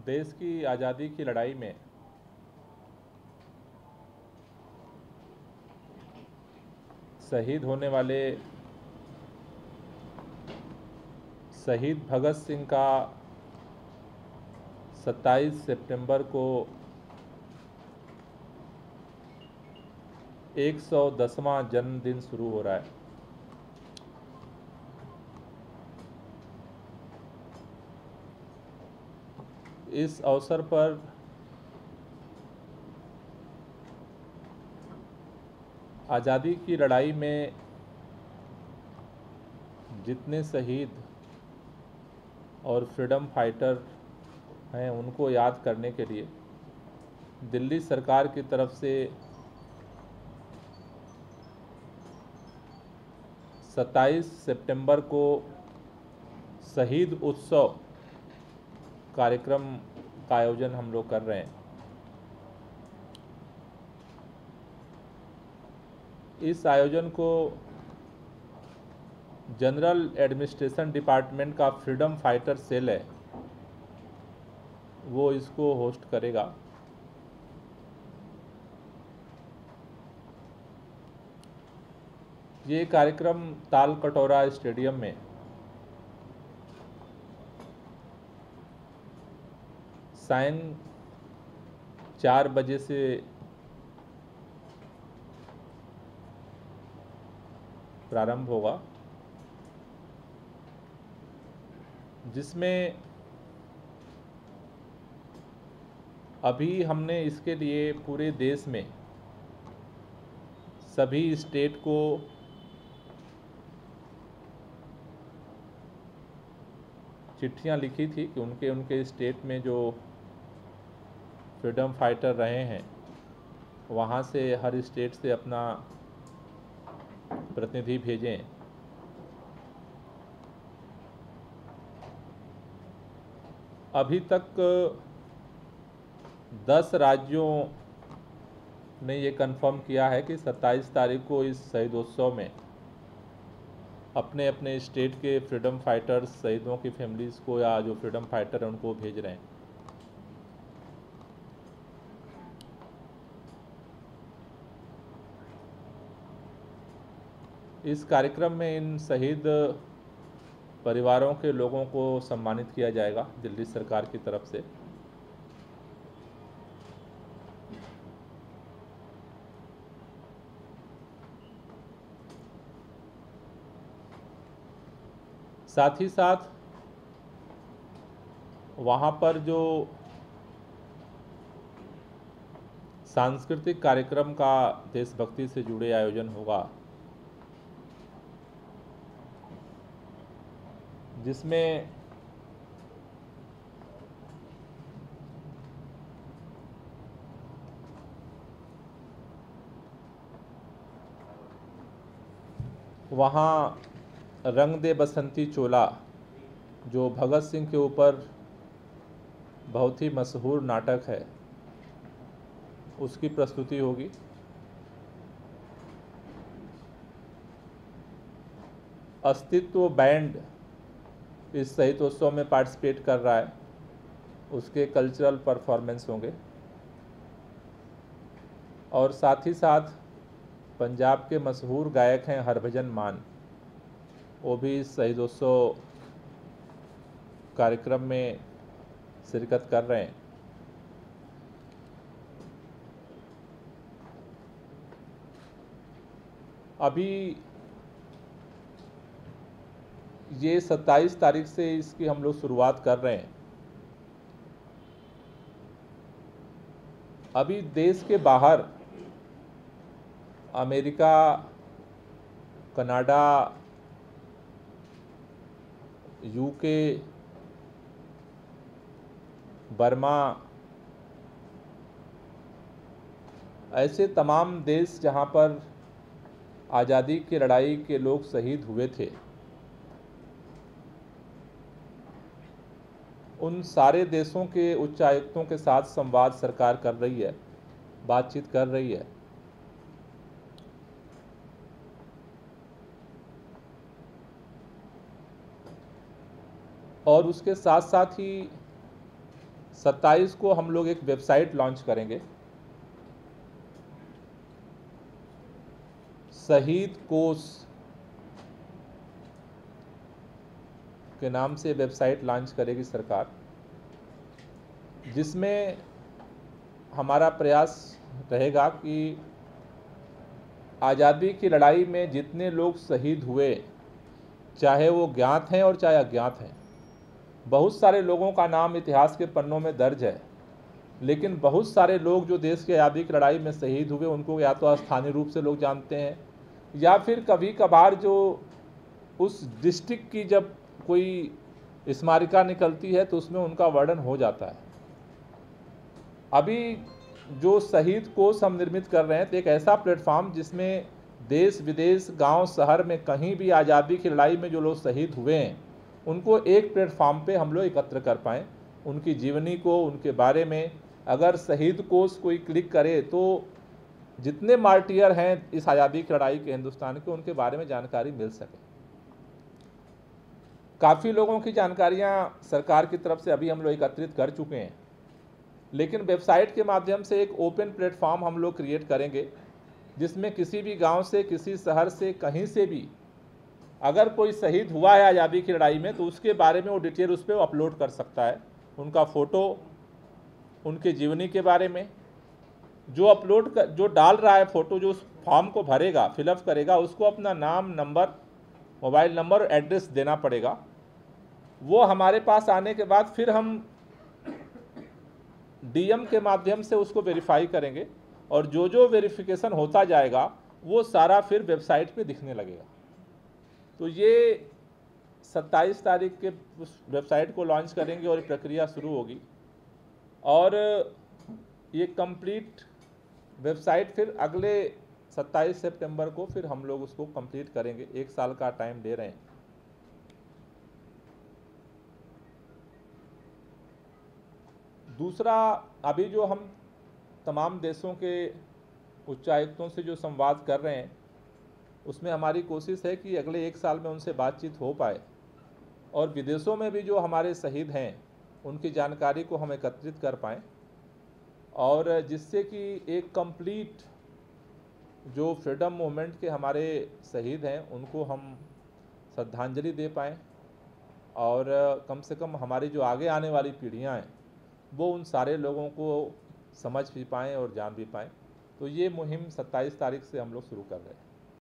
देश की आज़ादी की लड़ाई में शहीद होने वाले शहीद भगत सिंह का 27 सितंबर को 110वां जन्मदिन शुरू हो रहा है। इस अवसर पर आज़ादी की लड़ाई में जितने शहीद और फ्रीडम फाइटर हैं उनको याद करने के लिए दिल्ली सरकार की तरफ से 27 सितंबर को शहीद उत्सव कार्यक्रम का आयोजन हम लोग कर रहे हैं। इस आयोजन को जनरल एडमिनिस्ट्रेशन डिपार्टमेंट का फ्रीडम फाइटर सेल है, वो इसको होस्ट करेगा। ये कार्यक्रम ताल कटोरा स्टेडियम में सायं 4 बजे से प्रारंभ होगा, जिसमें अभी हमने इसके लिए पूरे देश में सभी स्टेट को चिट्ठियां लिखी थी कि उनके उनके स्टेट में जो फ्रीडम फाइटर रहे हैं वहाँ से हर स्टेट से अपना प्रतिनिधि भेजें। अभी तक 10 राज्यों ने ये कंफर्म किया है कि 27 तारीख को इस शहीदोत्सव में अपने अपने स्टेट के फ्रीडम फाइटर्स शहीदों की फैमिलीज़ को या जो फ्रीडम फाइटर हैं उनको भेज रहे हैं। इस कार्यक्रम में इन शहीद परिवारों के लोगों को सम्मानित किया जाएगा दिल्ली सरकार की तरफ से। साथ ही साथ वहाँ पर जो सांस्कृतिक कार्यक्रम का देशभक्ति से जुड़े आयोजन होगा, जिसमें वहाँ रंग दे बसंती चोला जो भगत सिंह के ऊपर बहुत ही मशहूर नाटक है, उसकी प्रस्तुति होगी। अस्तित्व बैंड इस शहीदोत्सव में पार्टिसिपेट कर रहा है, उसके कल्चरल परफॉर्मेंस होंगे। और साथ ही साथ पंजाब के मशहूर गायक हैं हरभजन मान, वो भी इस शहीदोत्सव कार्यक्रम में शिरकत कर रहे हैं। अभी ये 27 तारीख से इसकी हम लोग शुरुआत कर रहे हैं। अभी देश के बाहर अमेरिका, कनाडा, यूके, बर्मा, ऐसे तमाम देश जहां पर आज़ादी की लड़ाई के लोग शहीद हुए थे, उन सारे देशों के उच्चायुक्तों के साथ संवाद सरकार कर रही है, बातचीत कर रही है। और उसके साथ साथ ही 27 को हम लोग एक वेबसाइट लॉन्च करेंगे, शहीद कोष के नाम से वेबसाइट लॉन्च करेगी सरकार, जिसमें हमारा प्रयास रहेगा कि आज़ादी की लड़ाई में जितने लोग शहीद हुए, चाहे वो ज्ञात हैं और चाहे अज्ञात हैं, बहुत सारे लोगों का नाम इतिहास के पन्नों में दर्ज है, लेकिन बहुत सारे लोग जो देश की आज़ादी की लड़ाई में शहीद हुए उनको या तो स्थानीय रूप से लोग जानते हैं, या फिर कभी कभार जो उस डिस्ट्रिक्ट की जब कोई स्मारिका निकलती है तो उसमें उनका वर्णन हो जाता है। अभी जो शहीद कोष हम निर्मित कर रहे हैं तो एक ऐसा प्लेटफॉर्म जिसमें देश विदेश गांव शहर में कहीं भी आज़ादी की लड़ाई में जो लोग शहीद हुए हैं उनको एक प्लेटफॉर्म पे हम लोग एकत्र कर पाएँ, उनकी जीवनी को, उनके बारे में अगर शहीद कोष कोई क्लिक करे तो जितने मार्टियर हैं इस आज़ादी की लड़ाई के हिंदुस्तान के, उनके बारे में जानकारी मिल सके। काफ़ी लोगों की जानकारियां सरकार की तरफ से अभी हम लोग एकत्रित कर चुके हैं, लेकिन वेबसाइट के माध्यम से एक ओपन प्लेटफॉर्म हम लोग क्रिएट करेंगे जिसमें किसी भी गांव से, किसी शहर से, कहीं से भी अगर कोई शहीद हुआ है आज़ादी की लड़ाई में तो उसके बारे में वो डिटेल उस पर अपलोड कर सकता है, उनका फ़ोटो, उनके जीवनी के बारे में। जो डाल रहा है फ़ोटो, जो उस फॉर्म को भरेगा, फिलअप करेगा, उसको अपना नाम, नंबर, मोबाइल नंबर और एड्रेस देना पड़ेगा। वो हमारे पास आने के बाद फिर हम डीएम के माध्यम से उसको वेरीफाई करेंगे और जो जो वेरिफिकेशन होता जाएगा वो सारा फिर वेबसाइट पे दिखने लगेगा। तो ये 27 तारीख के उस वेबसाइट को लॉन्च करेंगे और प्रक्रिया शुरू होगी और ये कंप्लीट वेबसाइट फिर अगले 27 सितंबर को फिर हम लोग उसको कंप्लीट करेंगे। 1 साल का टाइम दे रहे हैं। दूसरा, अभी जो हम तमाम देशों के उच्चायुक्तों से जो संवाद कर रहे हैं उसमें हमारी कोशिश है कि अगले 1 साल में उनसे बातचीत हो पाए और विदेशों में भी जो हमारे शहीद हैं उनकी जानकारी को हम एकत्रित कर पाएँ और जिससे कि एक कंप्लीट जो फ्रीडम मूवमेंट के हमारे शहीद हैं उनको हम श्रद्धांजलि दे पाएँ और कम से कम हमारी जो आगे आने वाली पीढ़ियां हैं वो उन सारे लोगों को समझ भी पाएँ और जान भी पाएँ। तो ये मुहिम 27 तारीख से हम लोग शुरू कर रहे हैं।